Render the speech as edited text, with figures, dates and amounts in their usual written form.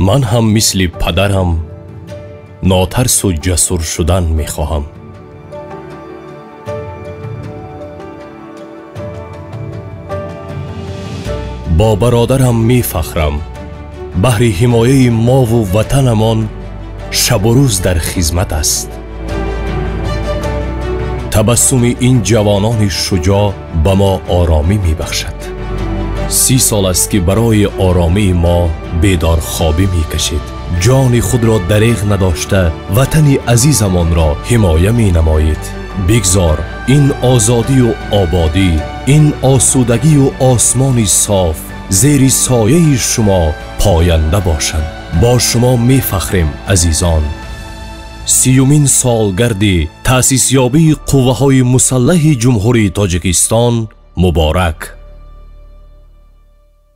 من هم مثل پدرم ناترس و جسور شدن می خواهم. با برادرم می فخرم. بهر حمایه ما و وطنمان شب و روز در خدمت است. تبسم این جوانان شجاع به ما آرامی می بخشد. 30 سال است که برای آرامی ما بیدار خوابی می کشید. جان خود را دریغ نداشته وطن عزیزمان را حمایه می نمایید. بگذار این آزادی و آبادی، این آسودگی و آسمان صاف زیر سایه شما پاینده باشند. با شما می فخریم عزیزان. 30مین سالگرد تأسیس یابی قوه‌های مسلح جمهوری تاجیکستان مبارک.